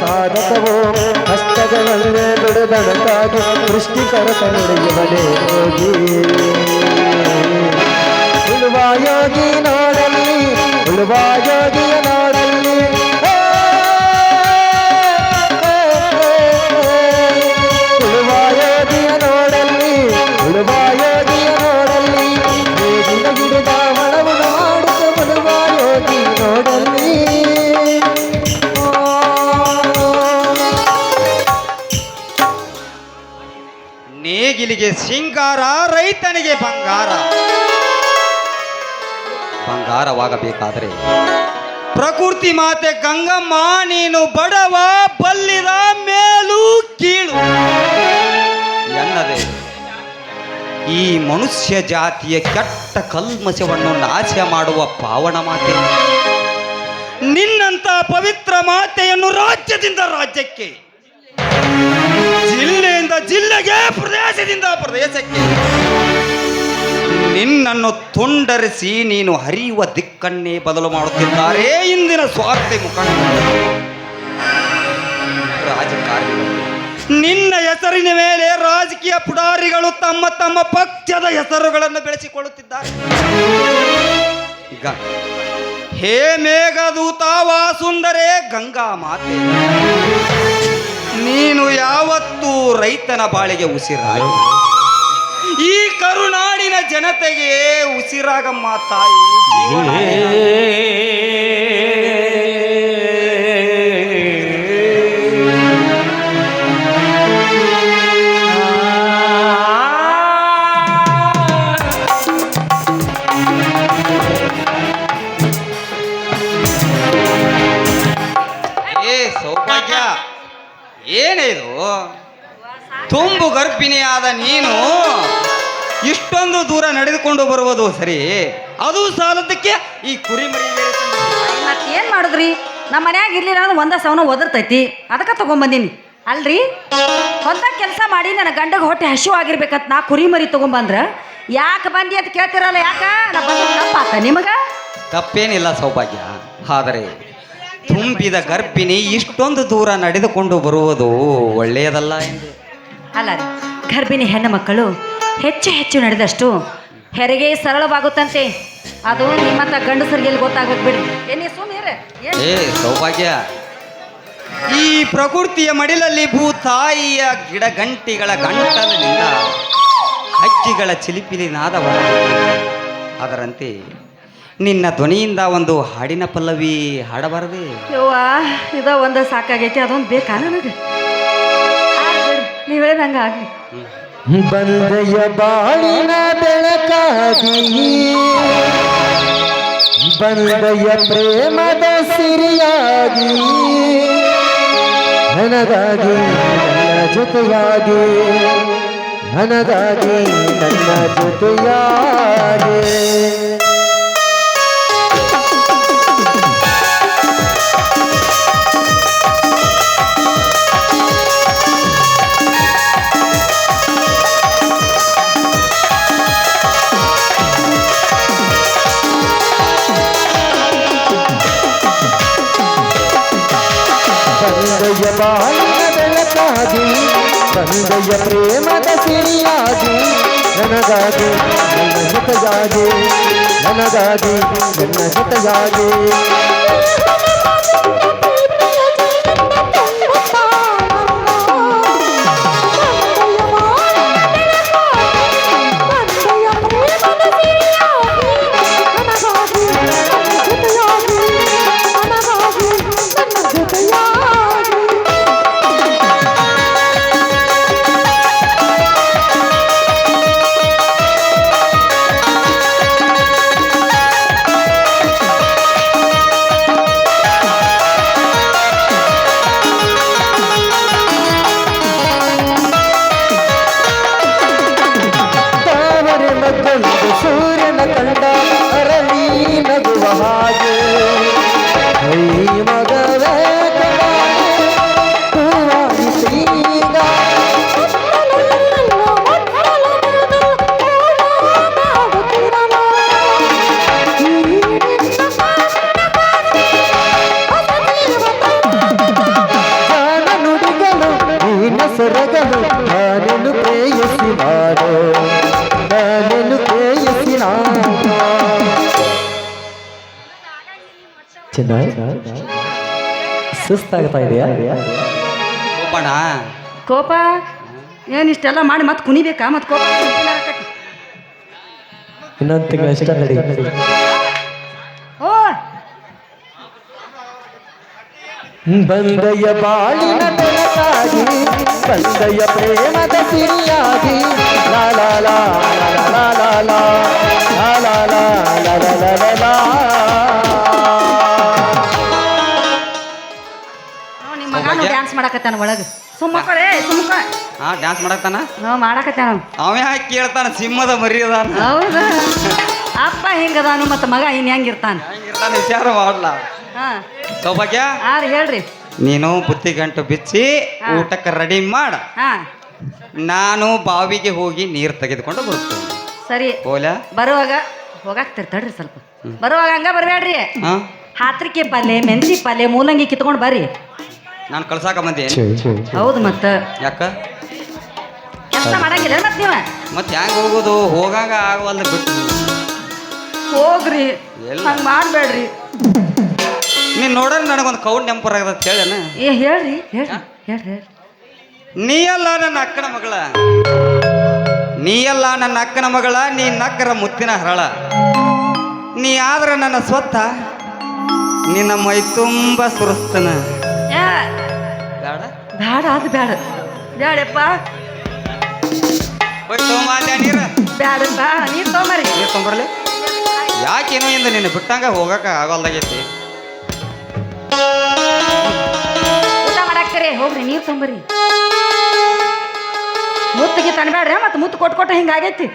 ಸಾಧಕವೋ ಕಷ್ಟಗಳನ್ನೇ ಬಿಡದಣಕ್ಕಾಗಿ ಸೃಷ್ಟಿಕರತ ನುಡಿಯುವನೇ ಹೋಗಿ ಉಳುವ ಯೋಗಿ ನೋಡಲ್ಲಿ ಉಳುವ ಯೋಗಿಯ ನೋಡಲ್ಲಿ ಉಳುವ ಯೋಗಿಯ ನೋಡಲ್ಲಿ ಉಳುವ ಯೋಗಿಯ ನೋಡಲ್ಲಿ ಬೇಗಿನ ಗಿಡದ ಒಳವನ್ನು ಮಾಡುತ್ತ ಉಳುವ ಯೋಗಿ ನೋಡಲ್ಲಿ ನೇಗಿಲಿಗೆ ಸಿಂಗಾರ ರೈತನಿಗೆ ಬಂಗಾರ. ಬಂಗಾರವಾಗಬೇಕಾದರೆ ಪ್ರಕೃತಿ ಮಾತೆ ಗಂಗಮ್ಮ ನೀನು ಬಡವ ಬಲ್ಲಿದ ಮೇಲೂ ಕೀಳು ಎನ್ನದೆ ಈ ಮನುಷ್ಯ ಜಾತಿಯ ಕೆಟ್ಟ ಕಲ್ಮಶವನ್ನು ನಾಶ ಮಾಡುವ ಪಾವನ ಮಾತೆ ನಿನ್ನಂತ ಪವಿತ್ರ ಮಾತೆಯನ್ನು ರಾಜ್ಯದಿಂದ ರಾಜ್ಯಕ್ಕೆ, ಜಿಲ್ಲೆಯಿಂದ ಜಿಲ್ಲೆಗೆ, ಪ್ರದೇಶದಿಂದ ಪ್ರದೇಶಕ್ಕೆ ನಿನ್ನನ್ನು ತುಂಡರಿಸಿ ನೀನು ಹರಿಯುವ ದಿಕ್ಕನ್ನೇ ಬದಲು ಮಾಡುತ್ತಿದ್ದಾರೆ ಇಂದಿನ ಸ್ವಾರ್ಥಿ ಮುಖಂಡರು ರಾಜಕಾರಣಿಗಳು. ನಿನ್ನ ಹೆಸರಿನ ಮೇಲೆ ರಾಜಕೀಯ ಪುಡಾರಿಗಳು ತಮ್ಮ ತಮ್ಮ ಪಕ್ಷದ ಹೆಸರುಗಳನ್ನು ಬೆಳೆಸಿಕೊಳ್ಳುತ್ತಿದ್ದಾರೆ. ಹೇ ಮೇಘದೂತ ವಾಸುಂದರೇ ಗಂಗಾ ಮಾತೆ, ನೀನು ಯಾವತ್ತೂ ರೈತನ ಬಾಳಿಗೆ ಉಸಿರಾಗಿ ಈ ಕರುನಾಡಿನ ಜನತೆಗೆ ಉಸಿರಾಗಮ್ಮ ತಾಯಿ. ಸೌಭಾಗ್ಯ, ಏನಿದು? ತುಂಬು ಗರ್ಭಿಣಿಯಾದ ನೀನು ಇಷ್ಟೊಂದು ದೂರ ನಡೆದುಕೊಂಡು ಬರುವುದು ಸರಿ, ಅದು ಸಾಲದಕ್ಕೆ ಈ ಕುರಿಮರಿ ಏನ್ ಮಾಡುದ್ರಿ? ನಮ್ಮ ಮನ್ಯಾಗ ಇರ್ಲಿಲ್ಲ ಅಂದ್ರೆ ಒಂದ ಸವನ ಒದರ್ತೈತಿ, ಅದಕ್ಕೆ ತಗೊಂಬಂದೀನಿ. ಅಲ್ರಿ ಹೊಲ್ದಾಗ ಕೆಲಸ ಮಾಡಿ ನನ್ನ ಗಂಡಗೆ ಹೊಟ್ಟೆ ಹಸಿವು ಆಗಿರ್ಬೇಕಂತ ನಾ ಕುರಿಮರಿ ತಗೊಂಬಂದ್ರ ಯಾಕೆ ಬಂದಿ ಅಂತ ಕೇಳ್ತಿರಲ್ಲ. ಯಾಕ ನಾ ಬಂದ ತಪ್ಪಾತ ನಿಮಗ? ತಪ್ಪೇನಿಲ್ಲ ಸೌಭಾಗ್ಯ, ಆದರೆ ತುಂಬಿದ ಗರ್ಭಿಣಿ ಇಷ್ಟೊಂದು ದೂರ ನಡೆದುಕೊಂಡು ಬರುವುದು ಒಳ್ಳೆಯದಲ್ಲ ಎಂದು. ಅಲ್ಲ ರೀ, ಗರ್ಭಿಣಿ ಹೆಣ್ಣು ಮಕ್ಕಳು ಹೆಚ್ಚು ಹೆಚ್ಚು ನಡೆದಷ್ಟು ಹೆರಿಗೆ ಸರಳವಾಗುತ್ತಂತೆ. ಅದು ನಿಮ್ಮಂತ ಗಂಡಸರಿಗೆ ಗೊತ್ತಾಗಬೇಕು ಬಿಡ್ರಿ. ಏನೇ ಸುಮ್ಮನೆ ಸೌಭಾಗ್ಯ, ಈ ಪ್ರಕೃತಿಯ ಮಡಿಲಲ್ಲಿ ಭೂತಾಯಿಯ ಗಿಡಗಂಟಿಗಳ ಗಂಟಲಿನಿಂದ ಹಕ್ಕಿಗಳ ಚಿಲಿಪಿಲಿ ನಾದವ, ಅದರಂತೆ ನಿನ್ನ ಧ್ವನಿಯಿಂದ ಒಂದು ಹಾಡಿನ ಪಲ್ಲವಿ ಹಾಡಬಾರದೆ? ಯವ್ವ, ಇದ ಒಂದು ಸಾಕಾಗೈತಿ, ಅದೊಂದು ಬೇಕಾ ನನಗೆ? ನೀವು ಹೇಳಿದಂಗ ಆಗ್ಲಿ. ಬಂದೆಯ ಬಾಳಿನ ಬೆಳಕಾಗಿ, ಬಂದೆಯ ಪ್ರೇಮದ ಸಿರಿಯಾಗಿ, ನನಗಾಗಿ ನನ್ನ ಜೊತೆಯಾಗಿ, ನನಗಾಗಿ ನನ್ನ ಜೊತೆಯಾಗಿ. ಬಂದೆಯ ಬಾಳಿನ ಬೆಳಕಾಗಿ, ಬಂದೆಯ ಪ್ರೇಮದ ಸಿರಿಯಾಗಿ, ನನಗಾಗಿ ನನ್ನ ಜೊತೆಯಾಗಿ, ನನಗಾಗಿ ನನ್ನ ಜೊತೆಯಾಗಿ. ಚಿನ್ನ ಸುಸ್ತಾಗ್ತಾ ಇದೆಯಾ? ಕೋಪಣ ಕೋಪ ಏನು ಇಷ್ಟೆಲ್ಲ ಮಾಡಿ ಮತ್ತೆ ಕುಣಿಬೇಕಾ ಮತ್ತೆ ಕೋಪ ಆಕತಿ. ಇನ್ನೊಂದು ತಿಂಗಳು ಎಷ್ಟ ನಡಿ. ಓ ಬಂದಯ್ಯ ಬಾಳಿನ ಬೆಳಕಾಗಿ ಬಂದಯ್ಯ ಪ್ರೇಮದ ಸಿರಿಯಾಗಿ ಲಾ ಲಾ ಲಾ ಲಾ ಲಾ ಲಾ ಲಾ ಲಾ ಲಾ ಲಾ ಲಾ ಲಾ ಲಾ ಲಾ ಲಾ. ನಿಮ್ಮ ಮಗನು ಡ್ಯಾನ್ಸ್ ಮಾಡಕತ್ತಾನ ಒಳಗೆ. ಸುಮ್ಮಕರೇ ಸುಮ್ಮಕ. ಹಾ ಡ್ಯಾನ್ಸ್ ಮಾಡಕ್ತಾನ. ನಾವು ಮಾಡಕತ್ತಾನ. ಅವ ಯಾಕೆ ಕೇಳ್ತಾನ ಸಿಂಹದ ಮರಿ ಅದಾನ. ಹೌದಾ ಅಪ್ಪ ಹಿಂಗದಾನು ಮತ್ತು ಮಗ ಇನ್ ಹೆಂಗಿರ್ತಾನ ಹೆಂಗಿರ್ತಾನ ವಿಚಾರ ಮಾಡ್ಲ. ಹಾ ಸೌಭಾಗ್ಯ ಹಾಂ ಹೇಳ್ರಿ. ನೀನು ಬುತ್ತಿ ಗಂಟು ಬಿಚ್ಚಿ ಊಟಕ್ಕೆ ರೆಡಿ ಮಾಡ. ಹಾ ನಾನು ಬಾವಿಗೆ ಹೋಗಿ ನೀರು ತೆಗೆದುಕೊಂಡು ಬರ್ತೇನೆ. ಸರಿ ಓಲ ಬರುವಾಗ ಹೋಗಾಕ್ತಿರ್ ತಡ್ರಿ ಸ್ವಲ್ಪ. ಬರುವಾಗ ಹಂಗ ಬರಬೇಡ್ರಿ. ಹಾ ಹಾತ್ರಿಕೆ ಪಲ್ಯ ಮೆಂತಿ ಪಲ್ಯ ಮೂಲಂಗಿ ಕಿತ್ಕೊಂಡು ಬರ್ರಿ. ನಾನು ಕಳ್ಸಾಕ ಬಂದೆ. ಹೌದು ಮತ್ತ ಯಾಕ ಕೆಲಸ ಮಾಡಂಗಿಲ್ಲ ಮತ್ ನೀವ. ಮತ್ತೆ ಹೆಂಗ್ ಹೋಗೋದು? ಹೋಗಾಗ ಆಗವಲ್ದ ಬಿಟ್ಟು ಹೋಗ್ರಿ ಎಲ್ಲ. ಹಂಗ ಮಾಡ್ಬೇಡ್ರಿ. ನೀನ್ ನೋಡ್ರ ನನಗೊಂದು ಕೌಂಟ್ ನೆಂಪರ್ ಆಗದ ಹೇಳೇನ. ಏ ಹೇಳ್ರಿ ಹೇಳ್ರಿ ಹೇಳ್ರಿ. ನೀ ಅಲ್ಲ ನನ್ನ ಅಕ್ಕನ ಮಗಳ, ನೀ ಅಲ್ಲ ನನ್ನ ಅಕ್ಕನ ಮಗಳ, ನೀ ನಕ್ಕರ ಮುತ್ತಿನ ಹರಳ. ನೀ ಆದ್ರ ನನ್ನ ಸ್ವತ್ತ ನಿನ್ನ ಮೈ ತುಂಬ ಸುರಿಸ್ತನ. ಏ ಬೇಡ ಬೇಡ ಅದು ಬೇಡ ಬೇಡಪ್ಪ ಹೋಯ್ತು ಮಾದ್ಯ ನೀರ ಬೇಡಪ್ಪ ನೀರು ತೊಗೊಂಬರಿ. ನೀರು ತೊಂಬರ್ಲಿ. ಯಾಕೇನೋ ಇಂದ ನಿನ್ನ ಬಿಟ್ಟಂಗ ಹೋಗಕ ಆಗಲ್ದಾಗೈತಿ. ಊಟ ಮಾಡಾಕ್ತೀರಿ ಹೋಗ್ರಿ ನೀರು ತೊಗೊಂಬರಿ. ಮುತ್ತಿಗೆ ತನಬೇಡ್ರಿ ಮತ್ತೆ ಮುತ್ತು ಕೊಟ್ಟು ಹಿಂಗಾಗೈತಿ.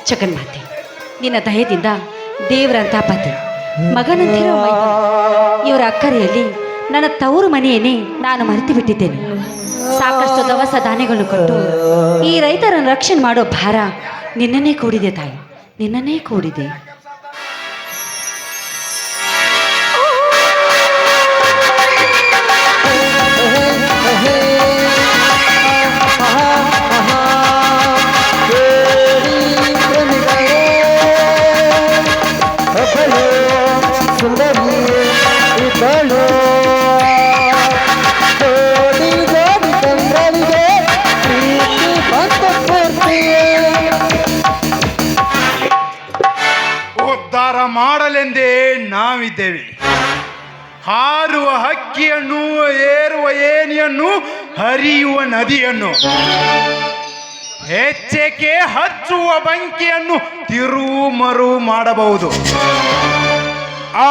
ಜಗನ್ಮಾತೆ ನಿನ್ನ ದಯದಿಂದ ದೇವರಂತ ಪತಿ ಮಗನಂತಿರೋ ಮೈ ಇವರ ಅಕ್ಕರೆಯಲ್ಲಿ ನನ್ನ ತವರು ಮನೆಯನ್ನೇ ನಾನು ಮರೆತು ಬಿಟ್ಟಿದ್ದೇನೆ. ಸಾಕಷ್ಟು ದವಸ ಧಾನ್ಯಗಳನ್ನು ಕೊಟ್ಟು ಈ ರೈತರನ್ನು ರಕ್ಷಣೆ ಮಾಡೋ ಭಾರ ನಿನ್ನನ್ನೇ ಕೂಡಿದೆ ತಾಯಿ, ನಿನ್ನನ್ನೇ ಕೂಡಿದೆ. ಉದ್ಧಾರ ಮಾಡಲೆಂದೇ ನಾವಿದ್ದೇವೆ. ಹಾರುವ ಹಕ್ಕಿಯನ್ನು, ಏರುವ ಏನಿಯನ್ನು, ಹರಿಯುವ ನದಿಯನ್ನು, ಹೆಚ್ಚೆಕೆ ಹಚ್ಚುವ ಬೆಂಕಿಯನ್ನು ತಿರುವು ಮರು ಮಾಡಬಹುದು.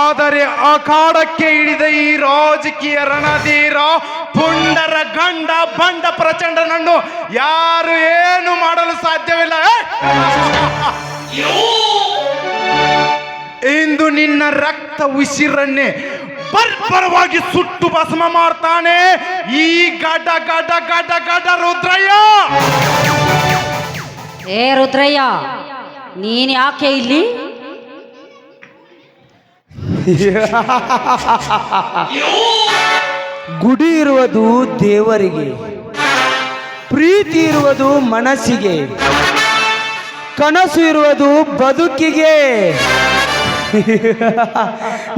ಆದರೆ ಅಖಾಡಕ್ಕೆ ಇಳಿದ ಈ ರಾಜಕೀಯ ರಣಧೀರ ಪುಂಡರ ಗಂಡ ಬಂಡ ಪ್ರಚಂಡನನ್ನು ಯಾರು ಏನು ಮಾಡಲು ಸಾಧ್ಯವಿಲ್ಲ. ಇಂದು ನಿನ್ನ ರಕ್ತ ಉಸಿರನ್ನೇ ಬರ್ಬರವಾಗಿ ಸುಟ್ಟು ಭಸ್ಮ ಮಾಡ್ತಾನೆ ಈ ಗಡ ಗಡ ಗಡ ಗಡ ರುದ್ರಯ್ಯ. ಏ ರುದ್ರಯ್ಯ, ನೀನ್ ಯಾಕೆ ಇಲ್ಲಿ? ಗುಡಿ ಇರುವುದು ದೇವರಿಗೆ, ಪ್ರೀತಿ ಇರುವುದು ಮನಸ್ಸಿಗೆ, ಕನಸು ಇರುವುದು ಬದುಕಿಗೆ.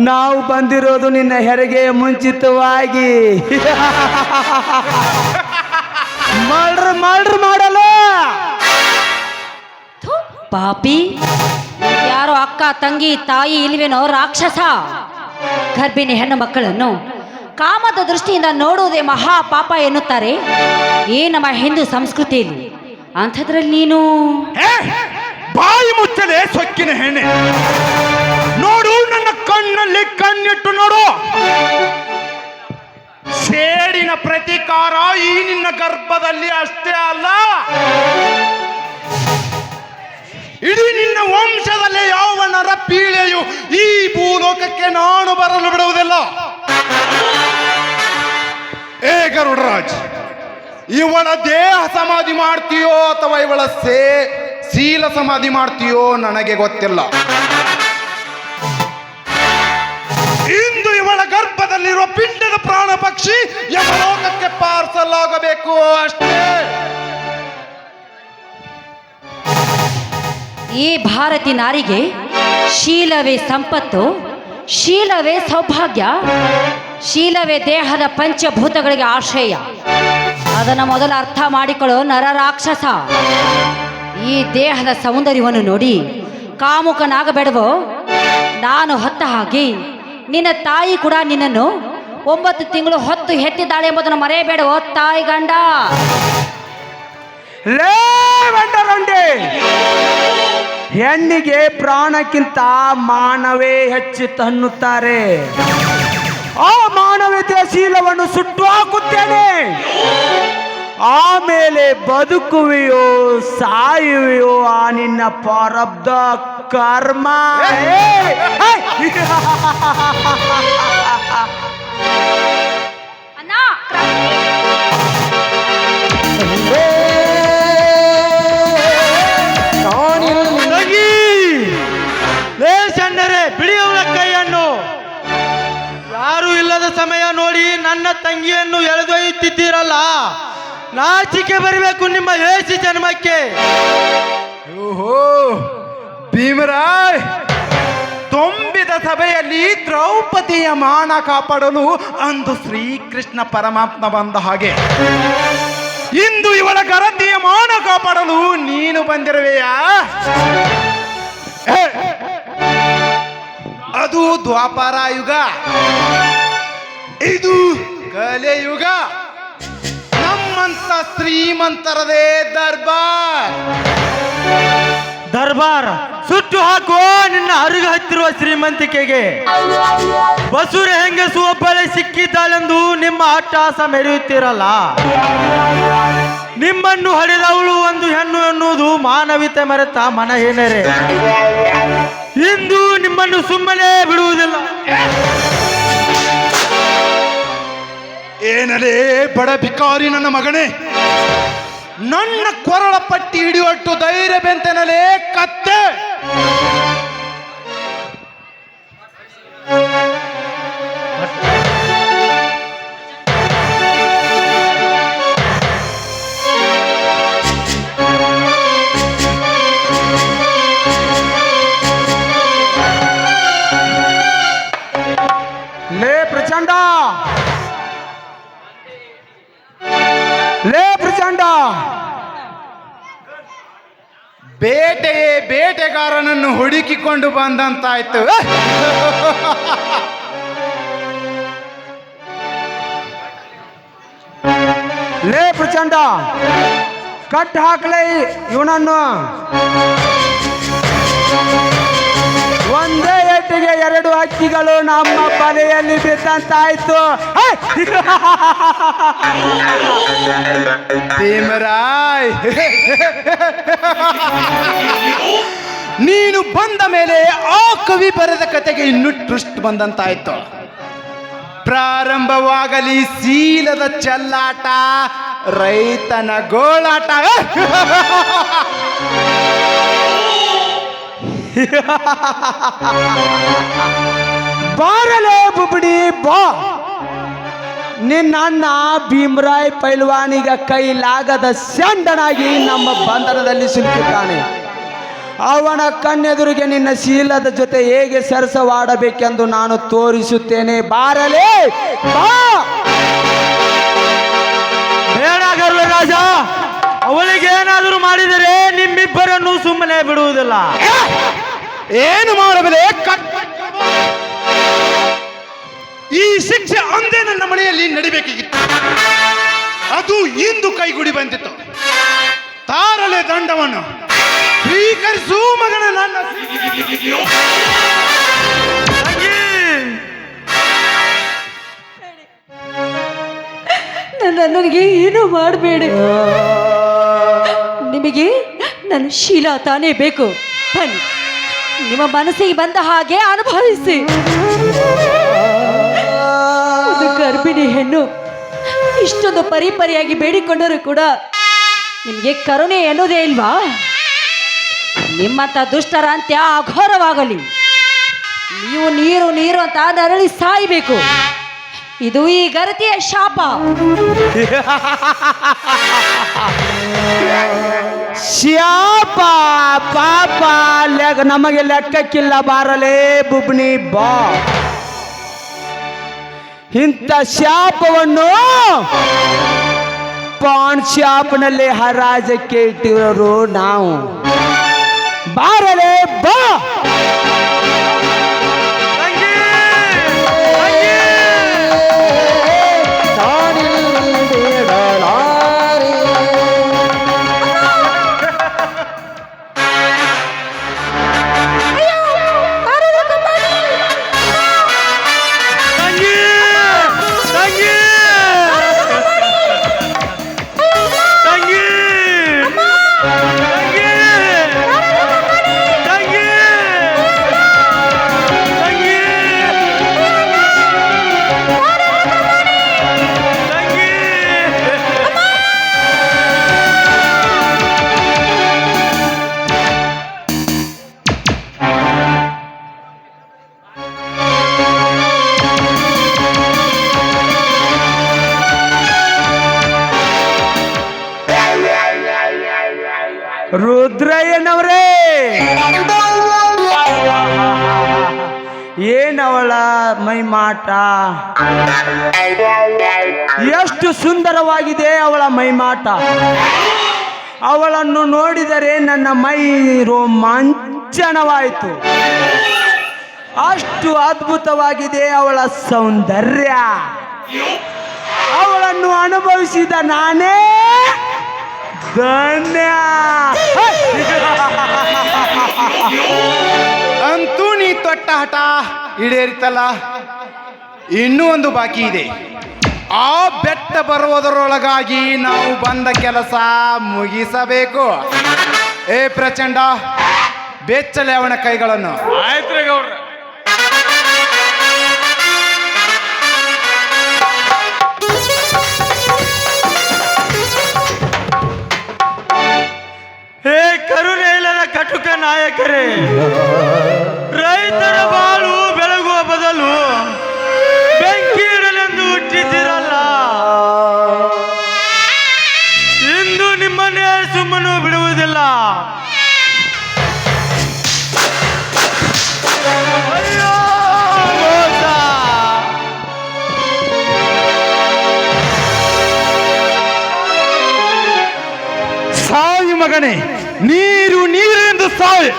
ನಾವು ಬಂದಿರೋದು ನಿನ್ನ ಹೆರಿಗೆ ಮುಂಚಿತವಾಗಿ ಮರ್ಡರ್ ಮಾಡಲು. ಪಾಪಿ, ಯಾರೋ ಅಕ್ಕ ತಂಗಿ ತಾಯಿ ಇಲ್ವೇನೋ ರಾಕ್ಷಸ. ಗರ್ಭಿಣಿ ಹೆಣ್ಣು ಮಕ್ಕಳನ್ನು ಕಾಮದ ದೃಷ್ಟಿಯಿಂದ ನೋಡುವುದೇ ಮಹಾ ಪಾಪ ಎನ್ನುತ್ತಾರೆ ಈ ನಮ್ಮ ಹಿಂದೂ ಸಂಸ್ಕೃತಿಯಲ್ಲಿ. ಅಂಥದ್ರಲ್ಲಿ ನೀನು ಬಾಯಿ ಮುಚ್ಚಲೆ ಸೊಕ್ಕಿನ ಹೆಣ್ಣೆ. ನೋಡು, ನನ್ನ ಕಣ್ಣಲ್ಲಿ ಕಣ್ಣಿಟ್ಟು ನೋಡು. ಸೇಡಿನ ಪ್ರತೀಕಾರ ಈ ನಿನ್ನ ಗರ್ಭದಲ್ಲಿ ಅಷ್ಟೇ ಅಲ್ಲ, ಇಡೀ ನಿನ್ನ ವಂಶದಲ್ಲಿ ಯಾವ ನರ ಪೀಳೆಯು ಈ ಭೂಲೋಕಕ್ಕೆ ನಾನು ಬರಲು ಬಿಡುವುದಿಲ್ಲ. ಏ ಗರುಡರಾಜ್, ಇವಳ ದೇಹ ಸಮಾಧಿ ಮಾಡ್ತೀಯೋ ಅಥವಾ ಇವಳ ಶೀಲ ಸಮಾಧಿ ಮಾಡ್ತೀಯೋ ನನಗೆ ಗೊತ್ತಿಲ್ಲ. ಇಂದು ಇವಳ ಗರ್ಭದಲ್ಲಿರುವ ಪಿಂಡದ ಪ್ರಾಣ ಪಕ್ಷಿ ಯಮಲೋಕಕ್ಕೆ ಪಾರ್ಸಲ್ ಆಗಬೇಕು ಅಷ್ಟೇ. ಈ ಭಾರತಿ ನಾರಿಗೆ ಶೀಲವೇ ಸಂಪತ್ತು, ಶೀಲವೇ ಸೌಭಾಗ್ಯ, ಶೀಲವೇ ದೇಹದ ಪಂಚಭೂತಗಳಿಗೆ ಆಶ್ರಯ. ಅದನ್ನು ಮೊದಲು ಅರ್ಥ ಮಾಡಿಕೊಳ್ಳೋ ನರ ರಾಕ್ಷಸ. ಈ ದೇಹದ ಸೌಂದರ್ಯವನ್ನು ನೋಡಿ ಕಾಮುಕನಾಗಬೇಡವೋ? ನಾನು ಹೊತ್ತ ಹಾಗೆ ನಿನ್ನ ತಾಯಿ ಕೂಡ ನಿನ್ನನ್ನು 9 ತಿಂಗಳು ಹೊತ್ತು ಹೆತ್ತಿದ್ದಾಳೆ ಎಂಬುದನ್ನು ಮರೆಯಬೇಡವೋ ತಾಯಿ ಗಂಡ. ಲೇ ಬಂಡರೊಂಡೆ, ಹೆಣ್ಣಿಗೆ ಪ್ರಾಣಕ್ಕಿಂತ ಮಾನವೇ ಹೆಚ್ಚಿತ್ತು ಅನ್ನುತ್ತಾರೆ. ಆ ಮಾನವತೆಯ ಶೀಲವನ್ನು ಸುಟ್ಟು ಹಾಕುತ್ತೇನೆ. ಆಮೇಲೆ ಬದುಕುವೆಯೋ ಸಾಯುವೆಯೋ ಆ ನಿನ್ನ ಪ್ರಾರಬ್ಧ ಕರ್ಮ. ಅಣ್ಣ, ಬಿಡಿ ಅವಳ ಕೈಯನ್ನು. ಯಾರು ಇಲ್ಲದ ಸಮಯ ನೋಡಿ ನನ್ನ ತಂಗಿಯನ್ನು ಎಳೆದೊಯ್ಯುತ್ತಿದ್ದೀರಲ್ಲ, ನಾಚಿಕೆ ಬರಬೇಕು ನಿಮ್ಮ ಏಸಿ ಜನ್ಮಕ್ಕೆ. ಓಹೋ ಭೀಮರಾಯ್, ತುಂಬಿದ ಸಭೆಯಲ್ಲಿ ದ್ರೌಪದಿಯ ಮಾನ ಕಾಪಾಡಲು ಅಂದು ಶ್ರೀಕೃಷ್ಣ ಪರಮಾತ್ಮ ಬಂದ ಹಾಗೆ ಇಂದು ಇವಳ ಗರತಿಯ ಮಾನ ಕಾಪಾಡಲು ನೀನು ಬಂದಿರುವೆಯಾ? ಅದು ದ್ವಾಪರ ಯುಗ, ಇದು ಕಲಿಯುಗ. ನಮ್ಮಂತ ಶ್ರೀಮಂತರದೇ ದರ್ಬಾರ್ ಸುಟ್ಟು ಹಾಕುವ ನಿನ್ನ ಅರುಗ ಹತ್ತಿರುವ ಶ್ರೀಮಂತಿಕೆಗೆ. ಬಸುರ ಹೆಂಗಸು ಒಬ್ಬಳೆ ಸಿಕ್ಕಿದ್ದಾಳೆಂದು ನಿಮ್ಮ ಅಟ್ಟಹಾಸ ಮೆರೆಯುತ್ತೀರಲ್ಲ. ನಿಮ್ಮನ್ನು ಹಡೆದವಳು ಒಂದು ಹೆಣ್ಣು ಎನ್ನುವುದು ಮಾನವೀಯತೆ ಮರೆತ ಮನಹೀನರೇ. ಇಂದು ನಿಮ್ಮನ್ನು ಸುಮ್ಮನೆ ಬಿಡುವುದಿಲ್ಲ. ಏನಲೇ ಬಡ ಭಿಕಾರಿ ನನ್ನ ಮಗನೇ, ನನ್ನ ಕೊರಳ ಪಟ್ಟಿ ಹಿಡಿಯುವಟ್ಟು ಧೈರ್ಯ ಬೆಂತನಲೇ ಕತ್ತೆ. ಲೇ ಪ್ರಚಂಡ, ಲೇ ಪ್ರಚಂಡ, ಬೇಟೆಯೇ ಬೇಟೆಗಾರನನ್ನು ಹುಡುಕಿಕೊಂಡು ಬಂದಂತಾಯ್ತು. ಲೇ ಪ್ರಚಂಡ, ಕಟ್ ಹಾಕ್ಲೇ ಇವನನ್ನು. ಒಂದೇ ಏಟಿಗೆ 2 ಹಕ್ಕಿಗಳು ನಮ್ಮ ಬಲೆಯಲ್ಲಿ ಬಿದ್ದಂತಾಯ್ತು. ಭೀಮರಾಯ್, ನೀನು ಬಂದ ಮೇಲೆ ಆ ಕವಿ ಬರೆದ ಕತೆಗೆ ಇನ್ನೂ ಟ್ವಿಸ್ಟ್ ಬಂದಂತಾಯ್ತು. ಪ್ರಾರಂಭವಾಗಲಿ ಶೀಲದ ಚೆಲ್ಲಾಟ, ರೈತನ ಗೋಳಾಟ. ಬಾರಲೇ ಬುಬಡಿ ಬಾ. ನಿನ್ನ ಅಣ್ಣ ಭೀಮರಾಯ್ ಪೈಲ್ವಾನಿಗ ಕೈಲಾಗದ ಶಂಡನಾಗಿ ನಮ್ಮ ಬಂಧನದಲ್ಲಿ ಸಿಲುಕಿದ್ದಾನೆ. ಅವನ ಕಣ್ಣೆದುರಿಗೆ ನಿನ್ನ ಶೀಲದ ಜೊತೆ ಹೇಗೆ ಸರಸವಾಡಬೇಕೆಂದು ನಾನು ತೋರಿಸುತ್ತೇನೆ. ಬಾರಲೇ ಬಾ. ಬೇಡ ಗರುಡರಾಜ, ಅವಳಿಗೆ ಏನಾದರೂ ಮಾಡಿದರೆ ನಿಮ್ಮಿಬ್ಬರನ್ನು ಸುಮ್ಮನೆ ಬಿಡುವುದಿಲ್ಲ. ಏನು ಮಾಡಬಲೆ? ಈ ಶಿಕ್ಷೆ ಒಂದೇ ನನ್ನ ಮನೆಯಲ್ಲಿ ನಡಿಬೇಕಾಗಿತ್ತು. ಅದು ಇಂದು ಕೈಗೂಡಿ ಬಂದಿತ್ತು. ತಾರಲೆ ದಂಡವನ್ನು ಸ್ವೀಕರಿಸು ಮಗನ. ನನ್ನ ನನಗೆ ಏನು ಮಾಡಬೇಡಿ. ನಿಮಗೆ ನನ್ನ ಶೀಲ ತಾನೇ ಬೇಕು. ಬನ್ನಿ, ನಿಮ್ಮ ಮನಸ್ಸಿಗೆ ಬಂದ ಹಾಗೆ ಅನುಭವಿಸಿ. ಒಂದು ಗರ್ಭಿಣಿ ಹೆಣ್ಣು ಇಷ್ಟೊಂದು ಪರಿಪರಿಯಾಗಿ ಬೇಡಿಕೊಂಡರೂ ಕೂಡ ನಿಮಗೆ ಕರುಣೆ ಎನ್ನುವುದೇ ಇಲ್ವಾ? ನಿಮ್ಮಂಥ ದುಷ್ಟರ ಅಂತ್ಯ ಅಘೋರವಾಗಲಿ. ನೀವು ನೀರು ನೀರು ಅಂತ ನರಳಿ ಸಾಯಬೇಕು. ಇದು ಈ ಗರತಿಯ ಶಾಪ. ಶಾಪ ಪಾಪ ನಮಗೆ ಲೆಕ್ಕಕ್ಕಿಲ್ಲ. ಬಾರಲೇ ಬುಬ್ನಿ ಬಾ. ಇಂಥ ಶಾಪವನ್ನು ಪಾನ್ ಶಾಪ್ನಲ್ಲಿ ಹರಾಜಕ್ಕೆ ಇಟ್ಟಿರೋರು ನಾವು. ಬಾರಲೇ ಬಾ. ರುದ್ರಯ್ಯನವರೇ, ಏನವಳ ಮೈಮಾಟ, ಎಷ್ಟು ಸುಂದರವಾಗಿದೆ ಅವಳ ಮೈಮಾಟ. ಅವಳನ್ನು ನೋಡಿದರೆ ನನ್ನ ಮೈ ರೋಮಾಂಚನವಾಯಿತು. ಅಷ್ಟು ಅದ್ಭುತವಾಗಿದೆ ಅವಳ ಸೌಂದರ್ಯ. ಅವಳನ್ನು ಅನುಭವಿಸಿದ ನಾನೇ ಧನ್ಯ. ಅಂತೂ ನೀ ತೊಟ್ಟ ಹಠ ಈಡೇರಿತಲ್ಲ. ಇನ್ನೂ ಒಂದು ಬಾಕಿ ಇದೆ. ಆ ಬೆಟ್ಟ ಬರುವುದರೊಳಗಾಗಿ ನಾವು ಬಂದ ಕೆಲಸ ಮುಗಿಸಬೇಕು. ಏ ಪ್ರಚಂಡ, ಬೆಚ್ಚಲೆ ಅವನ ಕೈಗಳನ್ನು. ಆಯ್ತ್ರಿ ಗೌಡ್ರ. ಹೇ ಕರುಣೆ ಇಲ್ಲದ ಕಟುಕ ನಾಯಕರೇ, ರೈತರ ಬಾಳು ಬೆಳಗುವ ಬದಲು ಬೆಂಕಿ ಇಡಲೆಂದು ಹುಟ್ಟಿದ್ದೀರಲ್ಲ. ಇಂದು ನಿಮ್ಮನ್ನೇ ಸುಮ್ಮನೆ ಬಿಡುವುದಿಲ್ಲ. ಅಯ್ಯೋ ಮೋಸ. ಸಾಯಿ ಮಗನೇ, ನೀರು ನೀರು ಎಂದು ಸಾಯಿ.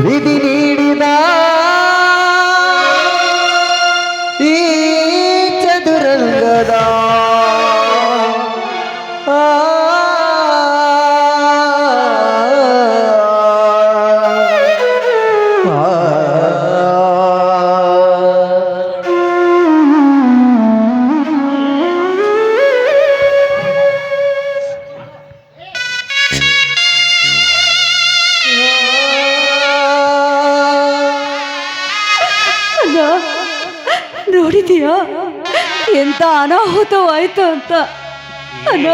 ವಿಧಿ ನೀಡಿದ ಈ ಚದುರಂಗದ ನೋಡಿದೀಯಾ ಎಂತ ಅನಾಹುತವಾಯ್ತು ಅಂತ. ಅಣ್ಣ,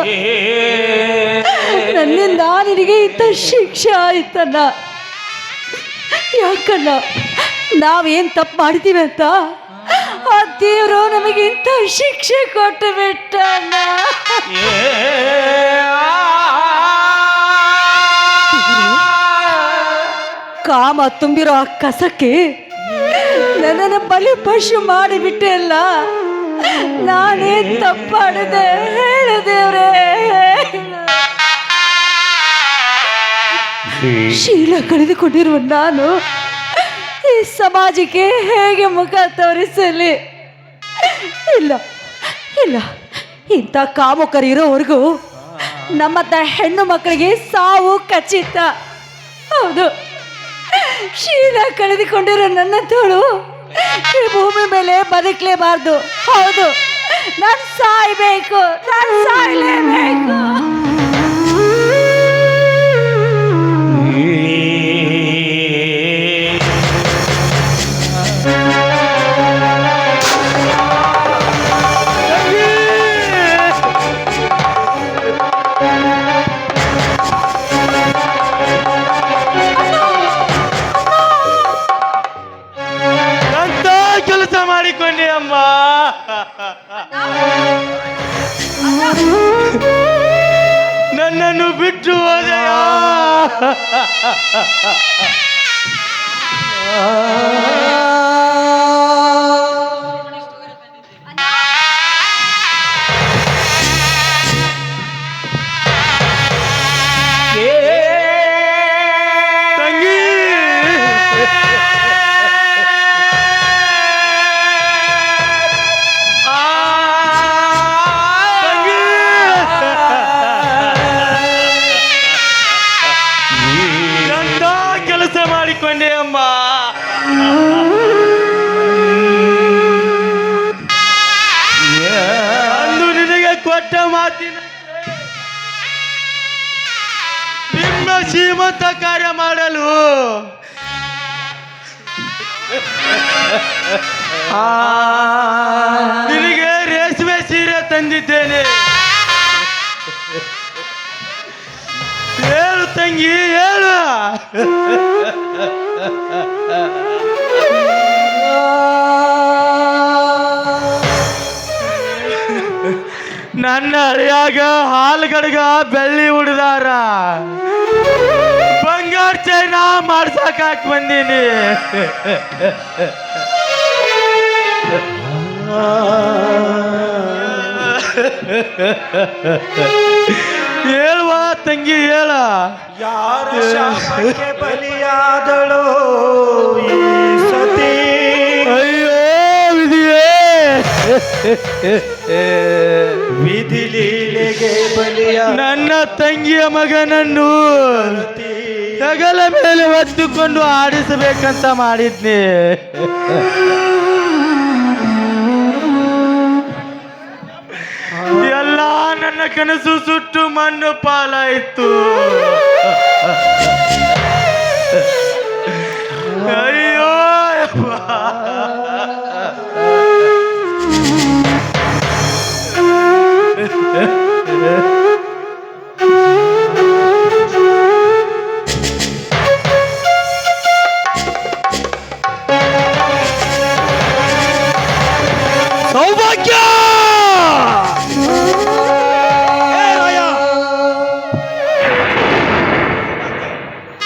ನನ್ನಿಂದ ನಿನಗೆ ಇಂಥ ಶಿಕ್ಷೆ ಆಯ್ತಣ್ಣ. ಯಾಕಣ್ಣ, ನಾವೇನ್ ತಪ್ಪು ಮಾಡಿದೀವಿ ಅಂತ ಆ ದೇವರು ನಮಗೆ ಇಂಥ ಶಿಕ್ಷೆ ಕೊಟ್ಟು ಬಿಟ್ಟಣ್ಣ. ಕಾಮ ತುಂಬಿರೋ ಆ ಕಸಕ್ಕೆ ನನ್ನನ್ನು ಬಲಿ ಪಶು ಮಾಡಿಬಿಟ್ಟೆ ಅಲ್ಲ. ನಾನೇ ತಪ್ಪಾಡಿದೆ, ಹೇಳು ದೇವ್ರೇ. ಶೀಲ ಕಳೆದುಕೊಂಡಿರುವ ನಾನು ಸಮಾಜಕ್ಕೆ ಹೇಗೆ ಮುಖ ತೋರಿಸಲಿ? ಇಲ್ಲ ಇಲ್ಲ, ಇಂಥ ಕಾಮುಕರಿರೋವರೆಗೂ ನಮ್ಮಂಥ ಹೆಣ್ಣು ಮಕ್ಕಳಿಗೆ ಸಾವು ಖಚಿತ. ಹೌದು, ಶೀಲ ಕಳೆದುಕೊಂಡಿರೋ ನನ್ನ ತೋಳು ಈ ಭೂಮಿ ಮೇಲೆ ಬದುಕಲೇಬಾರ್ದು. ಹೌದು, ನಾನು ಸಾಯ್ಬೇಕು, ನಾನು ಸಾಯ್ಲೇಬೇಕು. ಎಂತ ಕೆಲಸ ಮಾಡಿಕೊಂಡೆ ಅಮ್ಮ. ನನ್ನನ್ನು ಬಿಟ್ಟು ಹೋದೆಯಾ? ತಂಗಿ, ತಂಗಿ, ಎಂತ ಕೆಲಸ ಮಾಡಿಕೊಂಡೆ ಅಮ್ಮ. ಅಂದು ನಿನಗೆ ಕೊಟ್ಟ ಮಾತಿನ ನಿಮ್ಮ ಶ್ರೀಮಂತ ಕಾರ್ಯ ಮಾಡಲು ನಿನಗೆ ರೇಷ್ಮೆ ಸೀರೆ ತಂದಿದ್ದೇನೆ. ಹೇಳು ತಂಗಿ, ಹೇಳು. ನನ್ನ ಹಳೆಯಾಗ ಹಾಲು ಗಡ್ಗ ಬೆಳ್ಳಿ ಉಡ್ದಾರ, ಬಂಗಾರ ಚೈನಾ ಮಾಡ್ಸಕ್ ಹಾಕಿ ಬಂದೀನಿ. ಹೇಳುವ ತಂಗಿ, ಹೇಳ. ಯಾರ ಶಾಪಕ್ಕೆ ಬಲಿಯಾದಳೋ ಈ ಸತಿ? ಅಯ್ಯೋ ವಿಧಿಯೇ, ವಿಧಿ ಲೀಲೆಗೆ ಬಲಿಯ ನನ್ನ ತಂಗಿಯ ಮಗನನ್ನು ಹೆಗಲ ಮೇಲೆ ಹೊತ್ತುಕೊಂಡು ಆಡಿಸಬೇಕಂತ ಮಾಡಿದ್ನಿ. ಎಲ್ಲ ನನ್ನ ಕನಸು ಸುಟ್ಟು ಮಣ್ಣು ಪಾಲಾಯಿತು. ಅಯ್ಯೋ ಯಪ್ಪ. ಸೌಭಾಗ್ಯ,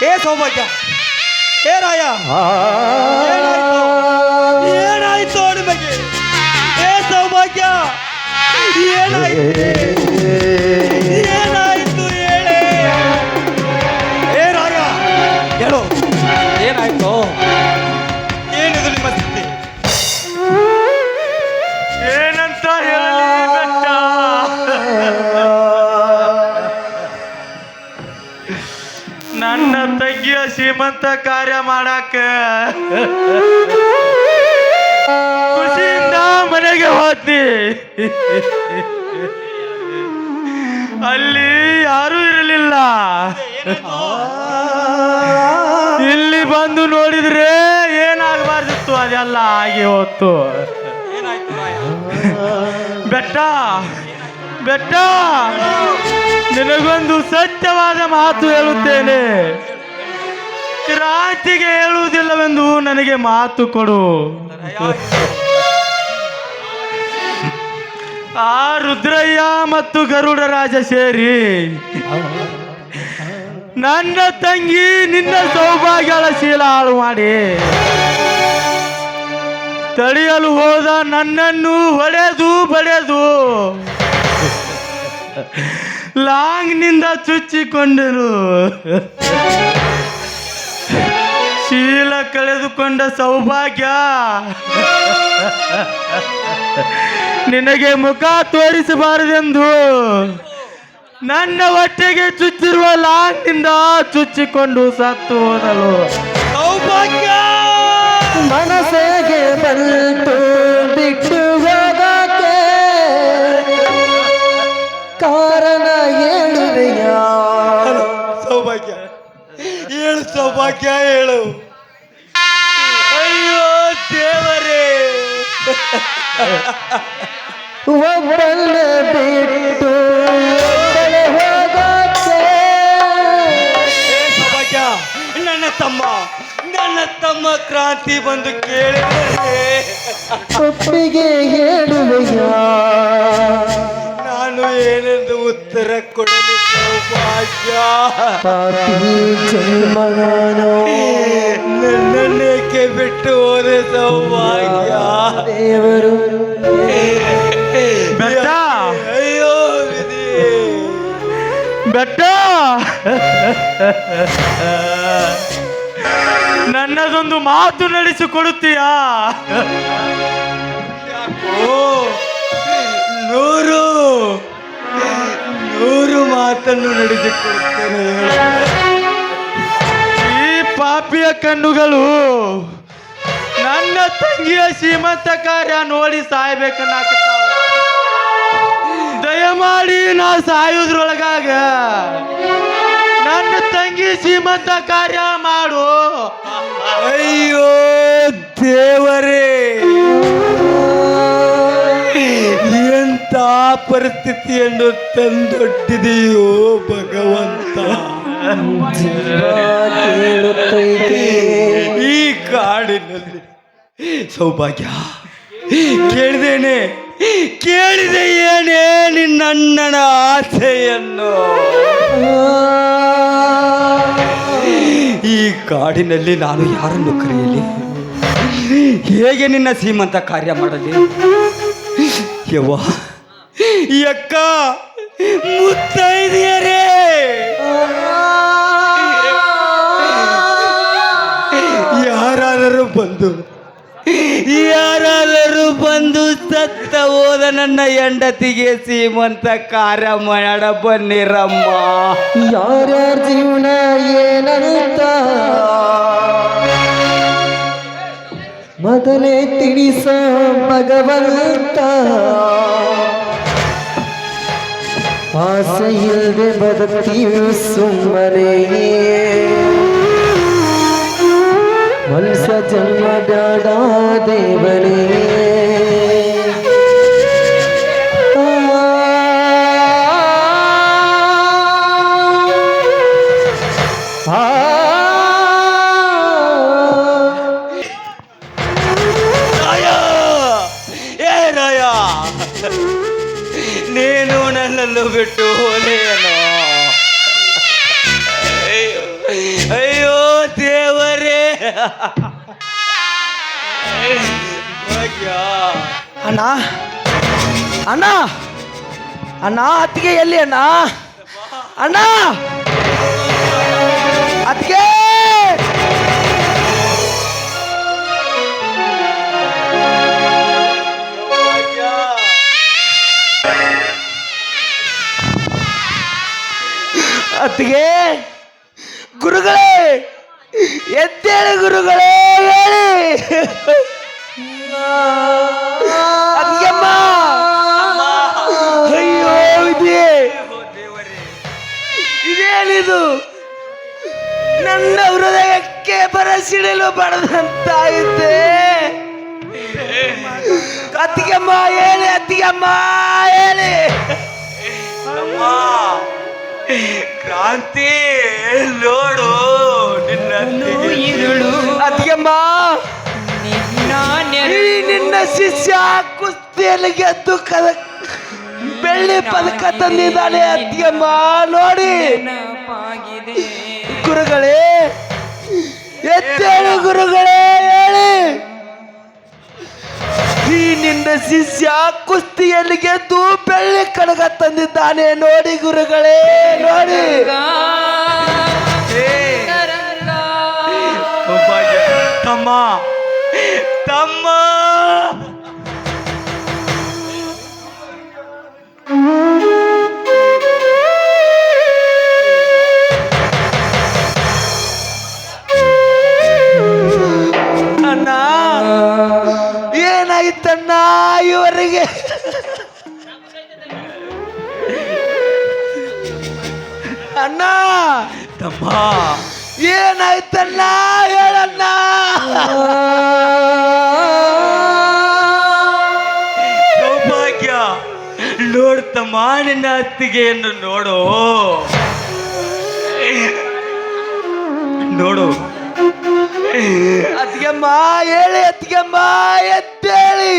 ಏ ಸೌಭಾಗ್ಯ, ಏ ರಾಯ, ಏನಾಯ್ತು ನಿಮಗೆ? ಏ ಸೌಭಾಗ್ಯ, ಏನಾಯ್ತು? ಏನಾಯ್ತು ಹೇಳಿ? ಏ ರಾಯ, ಹೇಳು, ಏನಾಯ್ತು? ಏನಿದು ನಿಮ್ಮ ಸ್ಥಿತಿ? ಏನಂತ ಹೇಳಲಿ ಬೆಟ್ಟ? ನನ್ನ ತಂಗಿಯ ಶ್ರೀಮಂತ ಕಾರ್ಯ ಮಾಡಾಕ ಖುಷಿಯಿಂದ ಮನೆಗೆ ಹೋದ್ನಿ. ಅಲ್ಲಿ ಯಾರೂ ಇರಲಿಲ್ಲ. ಇಲ್ಲಿ ಬಂದು ನೋಡಿದ್ರೆ ಏನಾಗಬಾರ್ದಿತ್ತು ಅದೆಲ್ಲ ಆಗಿ ಹೋತು. ಏನಾಯ್ತು ರಾಯ? ಬೆಟ್ಟ ಬೆಟ್ಟ, ನಿನಗೊಂದು ಸತ್ಯವಾದ ಮಾತು ಹೇಳುತ್ತೇನೆ. ಕ್ರಾಂತಿಗೆ ಹೇಳುವುದಿಲ್ಲವೆಂದು ನನಗೆ ಮಾತು ಕೊಡು. ಆ ರುದ್ರಯ್ಯ ಮತ್ತು ಗರುಡ ರಾಜ ಸೇರಿ ನನ್ನ ತಂಗಿ ನಿನ್ನ ಸೌಭಾಗ್ಯಗಳ ಶೀಲ ಹಾಳು ಮಾಡಿ ತಡೆಯಲು ಹೋದ ನನ್ನನ್ನು ಹೊಡೆದು ಬಡೆದು ಲಾಂಗ್ನಿಂದ ಚುಚ್ಚಿಕೊಂಡರು. ಶೀಲ ಕಳೆದುಕೊಂಡ ಸೌಭಾಗ್ಯ ನಿನಗೆ ಮುಖ ತೋರಿಸಬಾರದೆಂದು ನನ್ನ ಹೊಟ್ಟೆಗೆ ಚುಚ್ಚಿರುವ ಲಾಂಗ್ನಿಂದ ಚುಚ್ಚಿಕೊಂಡು ಸತ್ತು ಹೋದಳು ಸೌಭಾಗ್ಯ. ಮನಸ್ಸಿಗೆ ಬಂತು ಬಿಟ್ಟು ಹೋಗಕ್ಕೆ ಕಾರಣ ಹೇಳುವೆಯ ಸೌಭಾಗ್ಯ ಹೇಳು ಸೌಭಾಗ್ಯ ಹೇಳು. ಅಯ್ಯೋ ದೇವರೇ, ಒಬ್ಬನ ಬಿಟ್ಟು ಒಬ್ಬಳೆ ಹೋಗಕ್ಕೆ ಸೌಭಾಗ್ಯ, ನನ್ನ ತಮ್ಮ ಕ್ರಾಂತಿ ಬಂದು ಕೇಳಿದರೆ ಒಪ್ಪಿಗೆ ಹೇಳುವೆಯ ನಾನು ಏನೆಂದು ಉತ್ತರ ಕೊಡಲಿ ಸೌಭಾಗ್ಯ. ಪಾಪಿ ಜನ್ಮಗಾನೋ ನನ್ನೇಕೆ ಬಿಟ್ಟು ಹೋದೆ ಸೌಭಾಗ್ಯ. ದೇವರು ಬೆಟ್ಟ, ಅಯ್ಯೋ ವಿಧಿ ಬೆಟ್ಟ, ನನ್ನದೊಂದು ಮಾತು ನಡೆಸಿಕೊಡುತ್ತೀಯಾ? ನೂರು ಮಾತನ್ನು ನಡೆಸಿಕೊಡುತ್ತೇನೆ. ಈ ಪಾಪಿಯ ಕಣ್ಣುಗಳು ನನ್ನ ತಂಗಿಯ ಶ್ರೀಮಂತ ಕಾರ್ಯ ನೋಡಿ ಸಾಯ್ಬೇಕನ್ನಾಗ್ತಾವ. ದಯಮಾಡಿ ನಾ ಸಾಯುವುದ್ರೊಳಗಾಗ ನನ್ನ ತಂಗಿ ಶ್ರೀಮಂತ ಕಾರ್ಯ ಮಾಡು. ಅಯ್ಯೋ ದೇವರೇ, ಎಂಥ ಪರಿಸ್ಥಿತಿಯನ್ನು ತಂದೊಡ್ಡಿದೆಯೋ ಭಗವಂತ. ಈ ಕಾಡಿನಲ್ಲಿ ಸೌಭಾಗ್ಯ ಕೇಳಿದೆ ಏನೇ ನಿನ್ನಣ್ಣನ ಆಸೆಯನ್ನು. ಈ ಕಾಡಿನಲ್ಲಿ ನಾನು ಯಾರನ್ನು ಕರೆಯಲಿ? ಹೇಗೆ ನಿನ್ನ ಶ್ರೀಮಂತ ಕಾರ್ಯ ಮಾಡಲಿ? ಯವ್ವ, ಯಕ್ಕ, ಮುತ್ತೈದೆಯರೇ, ಯಾರಾದರೂ ಬಂದು ಸತ್ತ ಹೋದ ನನ್ನ ಹೆಂಡತಿಗೆ ಶ್ರೀಮಂತ ಕಾರ್ಯ ಮಾಡ ಬನ್ನಿರಮ್ಮ. ಯಾರ್ಯಾರ ಜೀವನ ಏನಂತ ಮೊದಲೇ ತಿಳಿಸೋ ಭಗವಂತ. ಆಸೆ ಇಲ್ಲದೆ ಬದುಕ್ತೀವಿ ಸುಮ್ಮನೆ, ಮನುಷ್ಯ ಜನ್ಮ ಬೇಡ ದೇವರೇ. ನೀನು ನನ್ನನ್ನು ಬಿಟ್ಟು ಹೋದೇನೋ? ಅಯ್ಯೋ ದೇವರೇ. ಅಣ್ಣ ಅಣ್ಣ ಅಣ್ಣ, ಅತ್ತಿಗೆ ಎಲ್ಲಿ ಅಣ್ಣ? ಅಣ್ಣ, ಅತ್ತಿಗೆ ಅತ್ತಿಗೆ. ಗುರುಗಳೇ ಎದ್ದೇಳಿ, ಗುರುಗಳೇ ಹೇಳಿ. ಅತ್ತಿಗೆಮ್ಮ, ಅಯ್ಯೋ ಇದೇನಿದು? ನನ್ನ ಹೃದಯಕ್ಕೆ ಬರಸಿಡಲು ಬಡದಂತಾಯಿತೆ. ಅತ್ತಿಗೆಮ್ಮ ಹೇಳಿ, ಅತ್ತಿಗೆಮ್ಮ ಹೇಳಿ. ಕ್ರಾಂತಿ ನೋಡು ನಿನ್ನ ಅತ್ತಿಗೆಮ್ಮ, ನಿನ್ನ ಶಿಷ್ಯ ಕುಸ್ತಿಯಲ್ಲಿ ಗೆದ್ದು ಬೆಳ್ಳಿ ಪದಕ ತಂದಿದ್ದಾನೆ. ಅತ್ತಿಗೆಮ್ಮ ನೋಡಿ. ಗುರುಗಳೇ ಎತ್ತೇಳು, ಗುರುಗಳೇ ಹೇಳಿ. ಈ ನಿನ್ನ ಶಿಷ್ಯ ಕುಸ್ತಿಯಲ್ಲಿ ಗೆದ್ದು ಬೆಳ್ಳಿ ಕಡಗ ತಂದಿದ್ದಾನೆ ನೋಡಿ ಗುರುಗಳೇ, ನೋಡಿ. ಅಣ್ಣ ತಮ್ಮ ಏನಾಯ್ತಣ್ಣ ಹೇಳಣ್ಣ ಸೌಭಾಗ್ಯ ನೋಡ್ತಮ್ಮ ನಿನ್ನ ಅತ್ತಿಗೆಯನ್ನು ನೋಡು ನೋಡು ಅತ್ತಿಗೆಮ್ಮ ಹೇಳಿ ಅತ್ತಿಗೆಮ್ಮ ಎದ್ದೇಳಿ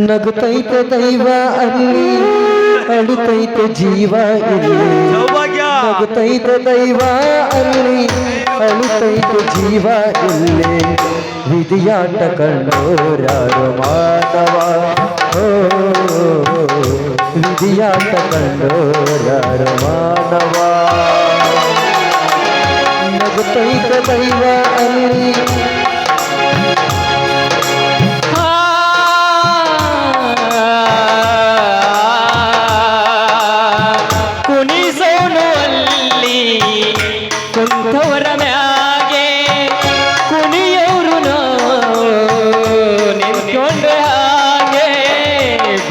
ನಗುತ್ತೈತೆ ದೈವ ಅಲ್ಲಿ ಅಳುತ್ತೈತೆ ಜೀವ ಇಲ್ಲಿ ಸೌಭಾಗ್ಯ ನಗುತ್ತೈತೆ ದೈವ ಅಲ್ಲಿ ಅಳುತ್ತೈತೆ ಜೀವ ಇಲ್ಲಿ ವಿಧಿಯಾಟ ಕಂಡೋರ್ಯಾರು ಮಾನವ ಓ ವಿಧಿಯಾಟ ಕಂಡೋರ್ಯಾರು ಮಾನವ ನಗುತ್ತೈತೆ ದೈವ ಅಲ್ಲಿ ಕುಣಿಸೋನು ಅಲ್ಲಿ ಕುಂತವರ ಮ್ಯಾಗೆ ಕುಣಿಯೋರು ನಿಂತ್ಕೊಂಡ್ರೆ ಹಾಗೆ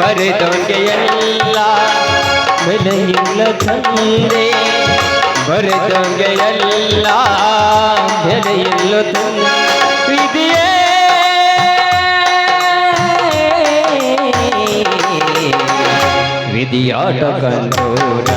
ಬರೆದೋಂಗೆ ಎಲ್ಲ ಬೆಲೆಯಿಲ್ಲ ತಂದೆ ಬರೆದೋಂಗೆ ಎಲ್ಲ ಬೆಲೆಯಿಲ್ಲ ತಂದೆ ವಿಧಿಯೇ ವಿಧಿಯಾಟ ಕಂಡೋರ